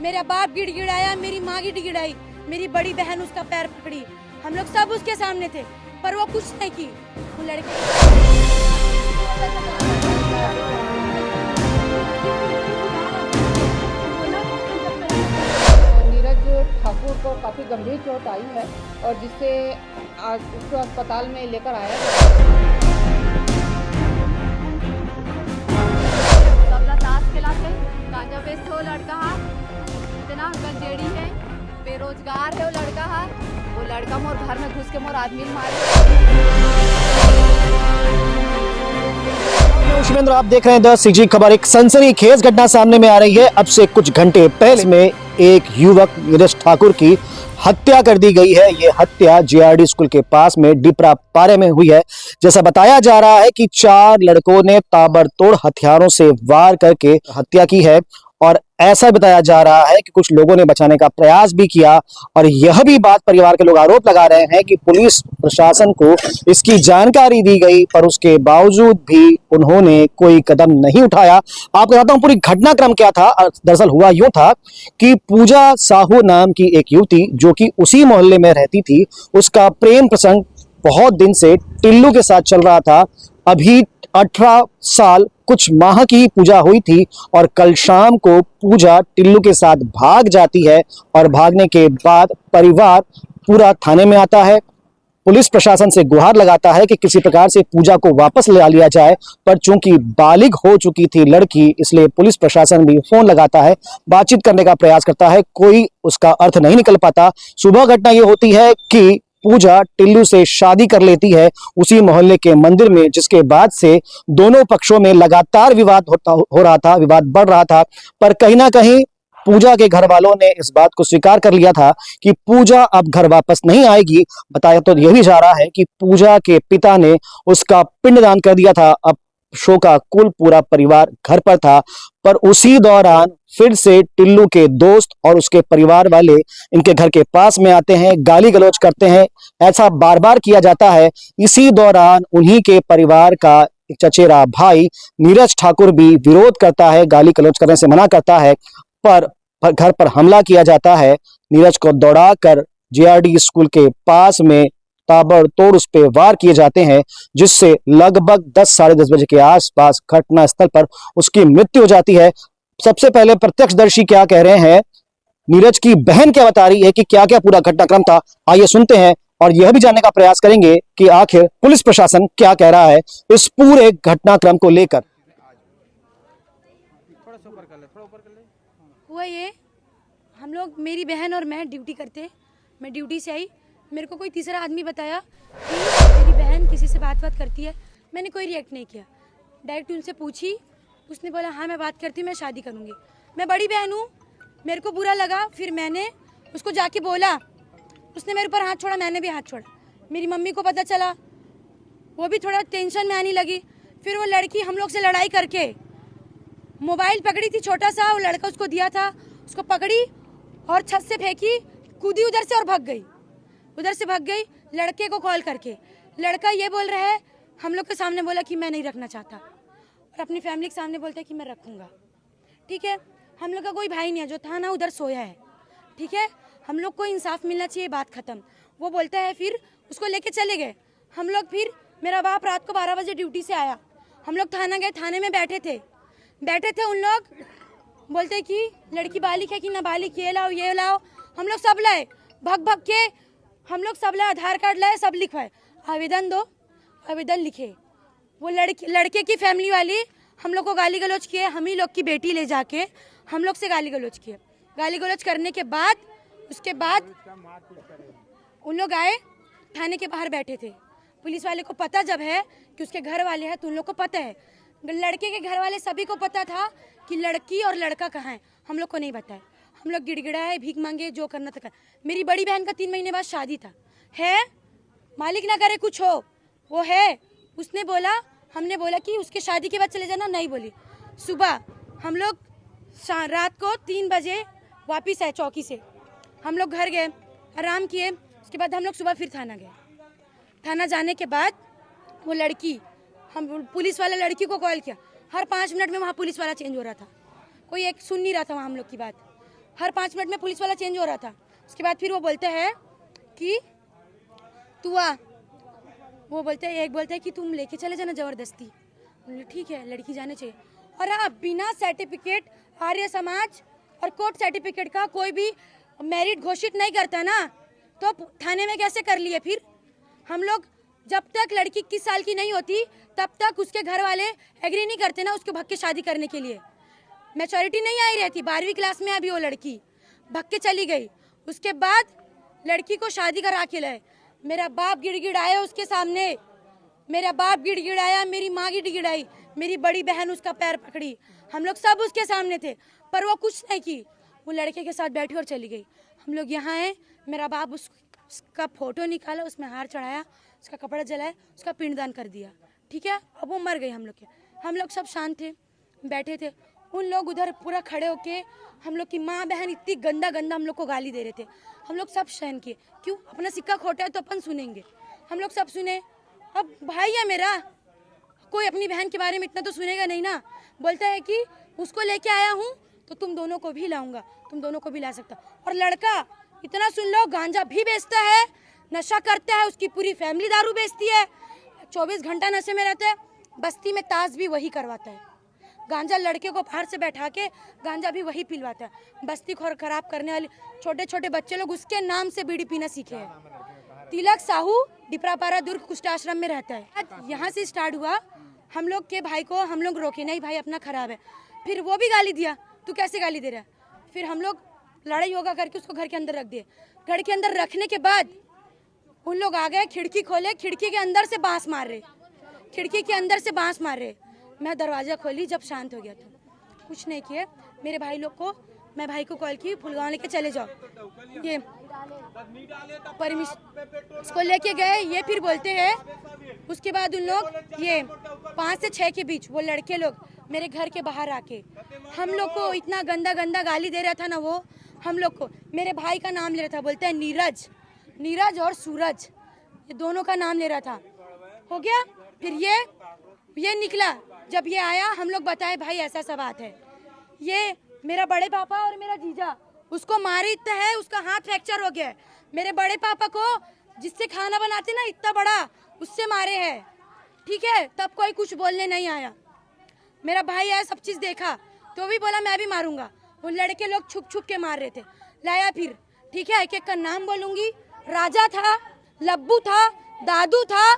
मेरा बाप गिड़गिड़ाया, मेरी माँ गिड़गिड़ाई, मेरी बड़ी बहन उसका पैर पकड़ी, हम लोग सब उसके सामने थे, पर वो कुछ नहीं की। वो लड़के नीरज ठाकुर को काफ़ी गंभीर चोट आई है और जिससे आज उसको अस्पताल में लेकर आया गया। सबला ताश खिलाते गांजा बेचते हो लड़का है, इतना गंजेड़ी है, बेरोजगार है वो लड़का है। वो लड़का मोर घर में घुस के मोर आदमी मारे। शिवेंद्र, आप देख रहे हैं द सीजी खबर। एक सनसनीखेज घटना सामने में आ रही है। अब से कुछ घंटे पहले में एक युवक नीरज ठाकुर की हत्या कर दी गई है। ये हत्या जेआरडी स्कूल के पास में डिपरा पारे में हुई है। जैसा बताया जा रहा है कि 4 लड़कों ने ताबड़तोड़ हथियारों से वार करके हत्या की है और ऐसा बताया जा रहा है कि कुछ लोगों ने बचाने का प्रयास भी किया। और यह भी बात परिवार के लोग आरोप लगा रहे हैं कि पुलिस प्रशासन को इसकी जानकारी दी गई, पर उसके बावजूद भी उन्होंने कोई कदम नहीं उठाया। आपको बताता हूं पूरी घटनाक्रम क्या था। दरअसल हुआ यूं था कि पूजा साहू नाम की एक युवती जो कि उसी मोहल्ले में रहती थी, उसका प्रेम प्रसंग बहुत दिन से टिल्लू के साथ चल रहा था। अभी 18 साल कुछ माह की पूजा हुई थी और कल शाम को पूजा टिल्लू के साथ भाग जाती है और भागने के बाद परिवार पूरा थाने में आता है। पुलिस प्रशासन से गुहार लगाता है कि किसी प्रकार से पूजा को वापस ले लिया जाए, पर चूंकि बालिग हो चुकी थी लड़की, इसलिए पुलिस प्रशासन भी फोन लगाता है, बातचीत करने का प्रयास करता है, कोई उसका अर्थ नहीं निकल पाता। सुबह घटना ये होती है कि पूजा टिल्लू से शादी कर लेती है उसी मोहल्ले के मंदिर में, जिसके बाद से दोनों पक्षों में लगातार विवाद हो रहा था, विवाद बढ़ रहा था। पर कहीं ना कहीं पूजा के घर वालों ने इस बात को स्वीकार कर लिया था कि पूजा अब घर वापस नहीं आएगी। बताया तो यह भी जा रहा है कि पूजा के पिता ने उसका पिंडदान कर दिया था। अब शो का कुल पूरा परिवार घर पर था, पर उसी दौरान फिर से टिल्लू के दोस्त और उसके परिवार वाले इनके घर के पास में आते हैं, गाली गलौज करते हैं। ऐसा बार बार किया जाता है। इसी दौरान उन्हीं के परिवार का एक चचेरा भाई नीरज ठाकुर भी विरोध करता है, गाली गलौज करने से मना करता है, पर घर पर हमला किया जाता है। नीरज को दौड़ाकर जेआरडी स्कूल के पास में ताबड़तोड़ उस पर वार किए जाते हैं, जिससे लगभग 10 साढ़े 10 बजे के आसपास घटना स्थल पर उसकी मृत्यु हो जाती है। सबसे पहले प्रत्यक्षदर्शी क्या कह रहे हैं, नीरज की बहन क्या बता रही है कि क्या क्या पूरा घटनाक्रम था, आइए सुनते हैं और यह भी जानने का प्रयास करेंगे कि आखिर पुलिस प्रशासन क्या कह रहा है इस पूरे घटनाक्रम को लेकर। हुआ ये, हम लोग, मेरी बहन और मैं ड्यूटी करते, मैं ड्यूटी से आई, मेरे को कोई तीसरा आदमी बताया कि मेरी बहन किसी से बात करती है। मैंने कोई रिएक्ट नहीं किया, डायरेक्ट उनसे पूछी, उसने बोला हाँ मैं बात करती हूँ, मैं शादी करूँगी। मैं बड़ी बहन हूँ, मेरे को बुरा लगा, फिर मैंने उसको जाके बोला, उसने मेरे ऊपर हाथ छोड़ा, मैंने भी हाथ छोड़ा। मेरी मम्मी को पता चला, वो भी थोड़ा टेंशन में आने लगी। फिर वो लड़की हम लोग से लड़ाई करके मोबाइल पकड़ी थी छोटा सा, वो लड़का उसको दिया था, उसको पकड़ी और छत से फेंकी, कूदी उधर से और भाग गई, उधर से भाग गई। लड़के को कॉल करके लड़का ये बोल रहा है, हम लोग के सामने बोला कि मैं नहीं रखना चाहता, और अपनी फैमिली के सामने बोलता है कि मैं रखूँगा। ठीक है, हम लोग का कोई भाई नहीं है, जो था ना उधर सोया है। ठीक है, हम लोग को इंसाफ मिलना चाहिए, बात ख़त्म। वो बोलता है, फिर उसको लेके चले गए हम लोग। फिर मेरा बाप रात को 12 बजे ड्यूटी से आया, हम लोग थाना गए, थाने में बैठे थे। उन लोग बोलते कि लड़की बालिग है कि नाबालिग, ये लाओ ये लाओ, हम लोग सब लाए, भग के हम लोग सब लाए, आधार कार्ड लाए, सब लिखवाए, आवेदन दो, आवेदन लिखे। वो लड़के की फैमिली वाली हम लोग को गाली गलौज किए, हम ही लोग की बेटी ले जाके हम लोग से गाली गलौज किए। गाली गलौज करने के बाद उसके बाद उन लोग आए, थाने के बाहर बैठे थे। पुलिस वाले को पता जब है कि उसके घर वाले हैं, तो उन लोग को पता है, लड़के के घर वाले सभी को पता था कि लड़की और लड़का कहाँ है, हम लोग को नहीं बताया। हम लोग गिड़गिड़ाए, भीख मांगे, जो करना था कर। मेरी बड़ी बहन का 3 महीने बाद शादी था, है मालिक ना करे कुछ हो, वो है। उसने बोला, हमने बोला कि उसके शादी के बाद चले जाना, नहीं बोली। सुबह हम लोग रात को 3 बजे वापिस आए चौकी से, हम लोग घर गए, आराम किए। उसके बाद हम लोग सुबह फिर थाना गए। थाना जाने के बाद वो लड़की, हम पुलिस वाला लड़की को कॉल किया, हर 5 मिनट में वहाँ पुलिस वाला चेंज हो रहा था, कोई एक सुन नहीं रहा था वहाँ हम लोग की बात। हर 5 मिनट में पुलिस वाला चेंज हो रहा था। उसके बाद फिर वो बोलते हैं कि तू आ, वो बोलते हैं, एक बोलते हैं कि तुम लेके चले जाना ज़बरदस्ती। बोले ठीक है, लड़की जाने चाहिए। और हाँ, बिना सर्टिफिकेट आर्य समाज और कोर्ट सर्टिफिकेट का कोई भी मेरिट घोषित नहीं करता ना, तो थाने में कैसे कर लिए फिर? हम लोग जब तक लड़की 21 साल की नहीं होती तब तक उसके घर वाले एग्री नहीं करते ना उसके भग के शादी करने के लिए। मैच्योरिटी नहीं आई रहती, 12वीं क्लास में अभी वो लड़की भग के चली गई। उसके बाद लड़की को शादी करा के लाए। मेरा बाप गिड़गिड़ाया उसके सामने, मेरा बाप गिड़गिड़ाया, मेरी माँ गिड़गिड़ाई, मेरी बड़ी बहन उसका पैर पकड़ी, हम लोग सब उसके सामने थे, पर वो कुछ नहीं की। वो लड़के के साथ बैठी और चली गई। हम लोग यहाँ आए, मेरा बाप उसका फोटो निकाला, उसमें हार चढ़ाया, उसका कपड़ा जलाया, उसका पिंडदान कर दिया। ठीक है, अब वो मर गई। हम लोग सब शांत थे, बैठे थे। उन लोग उधर पूरा खड़े होके हम लोग की माँ बहन इतनी गंदा गंदा हम लोग को गाली दे रहे थे। हम लोग सब सहन किए, क्यों? अपना सिक्का खोटा है तो अपन सुनेंगे। हम लोग सब सुने। अब भाई है मेरा, कोई अपनी बहन के बारे में इतना तो सुनेगा नहीं ना। बोलता है कि उसको लेके आया हूँ तो तुम दोनों को भी लाऊंगा, तुम दोनों को भी ला सकता। और लड़का इतना सुन लो, गांजा भी बेचता है, नशा करता है, उसकी पूरी फैमिली दारू बेचती है, 24 घंटा नशे में रहता है। बस्ती में ताश भी वही करवाता है, गांजा लड़के को बाहर से बैठा के गांजा भी वही पिलवाता है। बस्ती को खराब करने वाले छोटे छोटे बच्चे लोग उसके नाम से बीड़ी पीना सीखे हैं। तिलक साहू डिपरापारा दुर्ग कुष्ठ आश्रम में रहता है। यहाँ से स्टार्ट हुआ। हम लोग के भाई को हम लोग रोके नहीं, भाई अपना खराब है। फिर वो भी गाली दिया, तू कैसे गाली दे रहा है? फिर हम लोग लड़ाई होगा करके उसको घर के अंदर रख दिए। घर के अंदर रखने के बाद उन लोग आ गए, खिड़की खोले, खिड़की के अंदर से बांस मार रहे, खिड़की के अंदर से बांस मार रहे। मैं दरवाजा खोली, जब शांत हो गया तो कुछ नहीं किए। मेरे भाई लोग को, मैं भाई को कॉल की, फुलगांव लेके चले जाओ, ये परमिशन उसको लेके गए। ये फिर बोलते हैं, उसके बाद उन लोग ये 5 से 6 के बीच वो लड़के लोग मेरे घर के बाहर आके हम लोग को इतना गंदा गंदा गाली दे रहा था ना। वो हम लोग को, मेरे भाई का नाम ले रहा था, बोलते हैं नीरज, नीरज और सूरज, ये दोनों का नाम ले रहा था। हो गया। फिर ये निकला, जब ये आया हम लोग बताए भाई ऐसा सा बात है। ये मेरा बड़े पापा और मेरा जीजा उसको मारे इतना है, उसका हाथ फ्रैक्चर हो गया है। मेरे बड़े पापा को जिससे खाना बनाते ना इतना बड़ा, उससे मारे हैं। ठीक है, तब कोई कुछ बोलने नहीं आया। मेरा भाई आया, सब चीज देखा, तो भी बोला मैं भी मारूंगा। वो लड़के लोग छुप छुप के मार रहे थे। लाया फिर, ठीक है, एक एक का नाम बोलूंगी। राजा था, लब्बू था, दादू था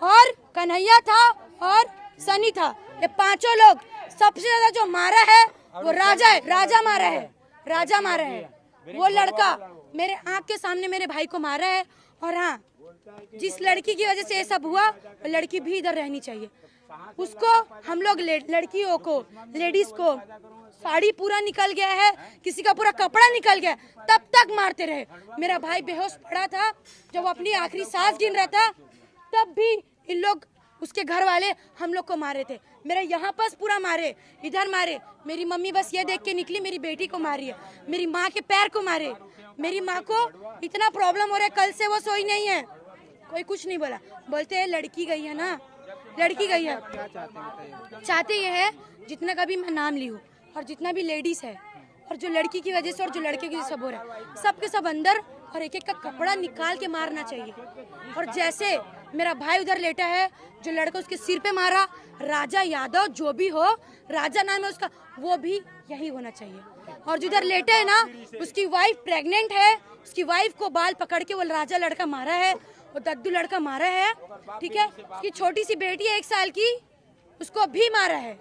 और कन्हैया था और सनी था। ये पांचों लोग, सबसे ज्यादा जो मारा है वो राजा है, राजा मारा है, राजा मारा है। वो लड़का मेरे आंख के सामने मेरे भाई को मारा है। और हाँ, जिस लड़की की वजह से ये सब हुआ, वो लड़की भी इधर रहनी चाहिए। उसको हम लोग लड़कियों को, लेडीज को साड़ी पूरा निकल गया है, किसी का पूरा कपड़ा निकल गया, तब तक मारते रहे। मेरा भाई बेहोश पड़ा था, जब वो अपनी आखिरी सांस गिन रहा था, तब भी इन लोग, उसके घर वाले हम लोग को मारे थे। मेरा यहाँ पास पूरा मारे, इधर मारे। मेरी मम्मी बस ये देख के निकली, मेरी बेटी को मारी है, मेरी माँ के पैर को मारे। मेरी माँ को इतना प्रॉब्लम हो रहा है, कल से वो सोई नहीं है। कोई कुछ नहीं बोला, बोलते हैं लड़की गई है ना, लड़की गई है। चाहते ये है जितना का भी मैं नाम ली हूँ और जितना भी लेडीज है और जो लड़की की वजह से और जो लड़के की वजह से सब हो रहा है, सब के सब अंदर और एक एक का कपड़ा निकाल के मारना चाहिए। और जैसे मेरा भाई उधर लेटा है, जो लड़का उसके सिर पे मारा, राजा यादव जो भी हो, राजा नाम है उसका, वो भी यही होना चाहिए। और जिधर लेटे है ना, उसकी वाइफ प्रेग्नेंट है, उसकी वाइफ को बाल पकड़ के वो राजा लड़का मारा है, वो दद्दू लड़का मारा है। ठीक है, उसकी छोटी सी बेटी है 1 साल की, उसको भी मारा है।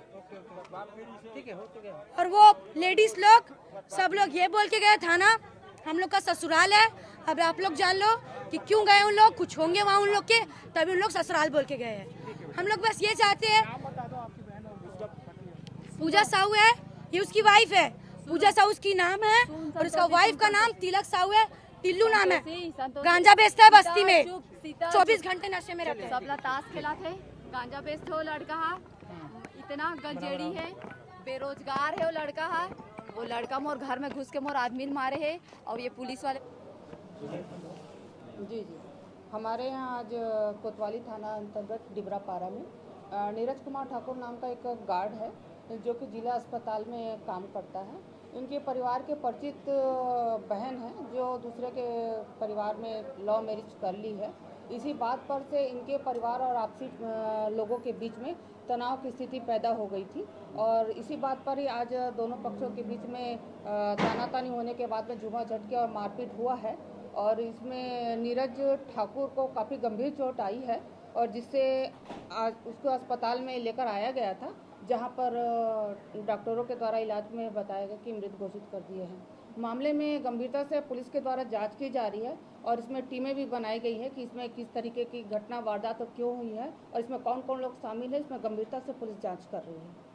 और वो लेडीज लोग सब लोग ये बोल के गए थाना, हम लोग का ससुराल है। अब आप लोग जान लो कि क्यों गए उन लोग, कुछ होंगे वहाँ उन लोग के, तभी उन लोग ससुराल बोल के गए हैं। हम लोग बस ये चाहते हैं, पूजा साहू है, ये उसकी वाइफ है, पूजा साहू उसकी नाम है, और उसका वाइफ का नाम तिलक साहू है, टिल्लू नाम है। गांजा बेचता है बस्ती में, 24 घंटे नशे में रहते हैं। सबला ताश खेला थे, गांजा बेचते हो लड़का है, इतना गंजेड़ी है, बेरोजगार है वो लड़का है। वो लड़का मोर घर में घुस के मोर आदमी मारे है। और ये पुलिस वाले जी हमारे यहाँ आज कोतवाली थाना अंतर्गत डिबरापारा में नीरज कुमार ठाकुर नाम का एक गार्ड है, जो कि जिला अस्पताल में काम करता है। इनके परिवार के परिचित बहन हैं जो दूसरे के परिवार में लव मैरिज कर ली है। इसी बात पर से इनके परिवार और आपसी लोगों के बीच में तनाव की स्थिति पैदा हो गई थी और इसी बात पर ही आज दोनों पक्षों के बीच में तानातानी होने के बाद में जुआ झटके और मारपीट हुआ है और इसमें नीरज ठाकुर को काफ़ी गंभीर चोट आई है और जिससे आज उसको अस्पताल में लेकर आया गया था, जहां पर डॉक्टरों के द्वारा इलाज में बताया गया कि मृत घोषित कर दिए हैं। मामले में गंभीरता से पुलिस के द्वारा जांच की जा रही है और इसमें टीमें भी बनाई गई है कि इसमें किस तरीके की घटना वारदात क्यों हुई है और इसमें कौन कौन लोग शामिल है, इसमें गंभीरता से पुलिस जांच कर रही है।